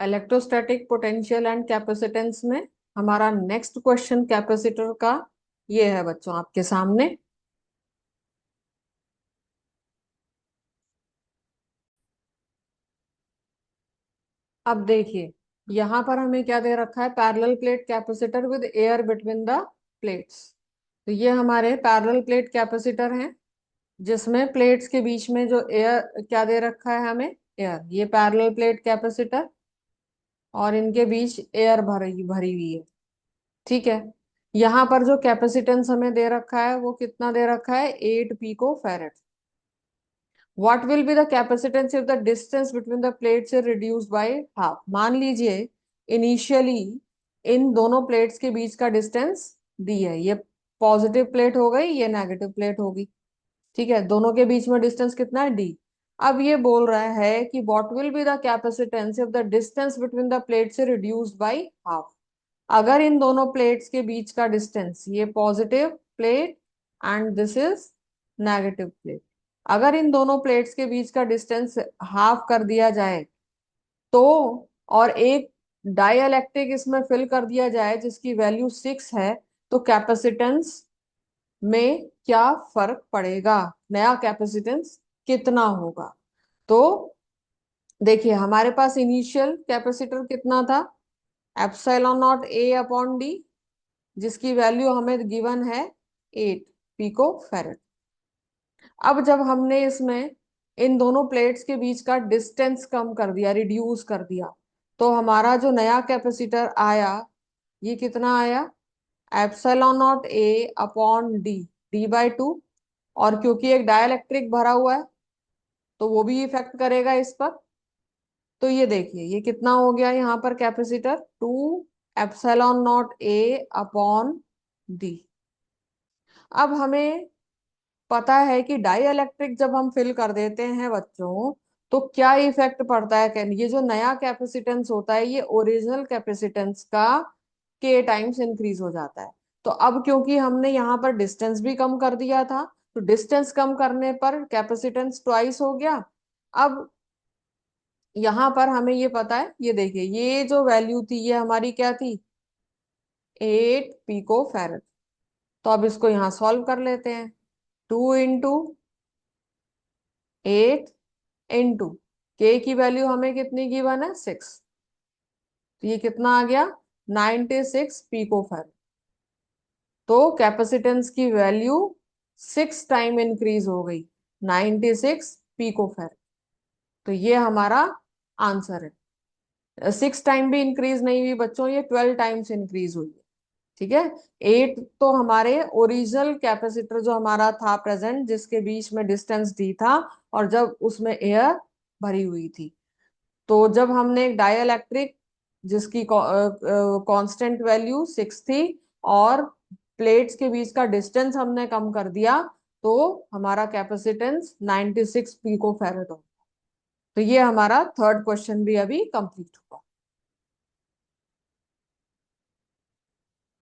Electrostatic potential and capacitance में हमारा next question capacitor का ये है बच्चों आपके सामने। अब देखिए यहां पर हमें क्या दे रखा है, parallel plate capacitor with air between the plates. तो ये हमारे पैरेलल प्लेट कैपेसिटर हैं जिसमें प्लेट्स के बीच में जो एयर क्या दे रखा है हमें, एयर। ये पैरेलल प्लेट कैपेसिटर और इनके बीच एयर भरी भरी हुई है। ठीक है, यहाँ पर जो कैपेसिटेंस हमें दे रखा है वो कितना दे रखा है, 8 pico farad. What will be the capacitance if the distance between the plates is reduced by half. मान लीजिए इनिशियली इन दोनों प्लेट्स के बीच का डिस्टेंस दी है, ये पॉजिटिव प्लेट हो गई, ये नेगेटिव प्लेट होगी। ठीक है, दोनों के बीच में डिस्टेंस कितना है, डी। अब ये बोल रहा है कि what will be the capacitance if the distance between the plates is reduced by half. अगर इन दोनों प्लेट्स के बीच का डिस्टेंस, ये positive plate and this is negative plate, अगर इन दोनों प्लेट्स के बीच का डिस्टेंस हाफ कर दिया जाए तो, और एक डाइइलेक्ट्रिक इसमें फिल कर दिया जाए जिसकी वैल्यू 6 है, तो कैपेसिटेंस में क्या फर्क पड़ेगा, नया कैपेसिटेंस कितना होगा। तो देखिए हमारे पास इनिशियल कैपेसिटर कितना था, epsilon naught A upon D, जिसकी वैल्यू हमें गिवन है 8 पिको फैरेड। अब जब हमने इसमें इन दोनों प्लेट्स के बीच का डिस्टेंस कम कर दिया, रिड्यूस कर दिया, तो हमारा जो नया कैपेसिटर आया ये कितना आया, epsilon naught A upon D, D. और क्योंकि एक डाइलेक्ट्रिक भरा हुआ है तो वो भी इफेक्ट करेगा इस पर। तो ये देखिए ये कितना हो गया यहाँ पर capacitor, 2 epsilon naught A upon D. अब हमें पता है कि डाई इलेक्ट्रिक जब हम फिल कर देते हैं बच्चों तो क्या इफेक्ट पड़ता है, कैन ये जो नया कैपेसिटेंस होता है ये ओरिजिनल कैपेसिटेंस का के टाइम्स इंक्रीज हो जाता है। तो अब क्योंकि हमने यहाँ पर डिस्टेंस भी कम कर दिया था तो डिस्टेंस कम करने पर कैपेसिटेंस ट्वाइस हो गया। अब यहाँ पर हमें ये पता है, ये देखिए ये जो वैल्यू थी ये हमारी क्या थी, 8 पिको फैरेड। तो अब इसको यहाँ सॉल्व कर लेते हैं, 2 × 8 × के की वैल्यू हमें कितनी गिवन है, 6। तो ये कितना आ गया, 96 पिको फैरेड। तो कैपेसिटेंस की वैल्यू 6 टाइम इंक्रीज हो गई, 96 पिको फैरेड। तो ये हमारा आंसर है। 6 टाइम भी इंक्रीज नहीं हुई बच्चों, ये 12 टाइम्स इंक्रीज हुई है। ठीक है, 8 तो हमारे ओरिजिनल कैपेसिटर जो हमारा था प्रेजेंट, जिसके बीच में डिस्टेंस दी था और जब उसमें एयर भरी हुई थी। तो जब हमने एक डाइइलेक्ट्रिक जिसकी कांस्टेंट वैल्यू 6 थी और प्लेट्स के बीच का डिस्टेंस हमने कम कर दिया तो हमारा कैपेसिटेंस 96 पिको फैरेड हो। तो ये हमारा थर्ड क्वेश्चन भी अभी कंप्लीट हुआ।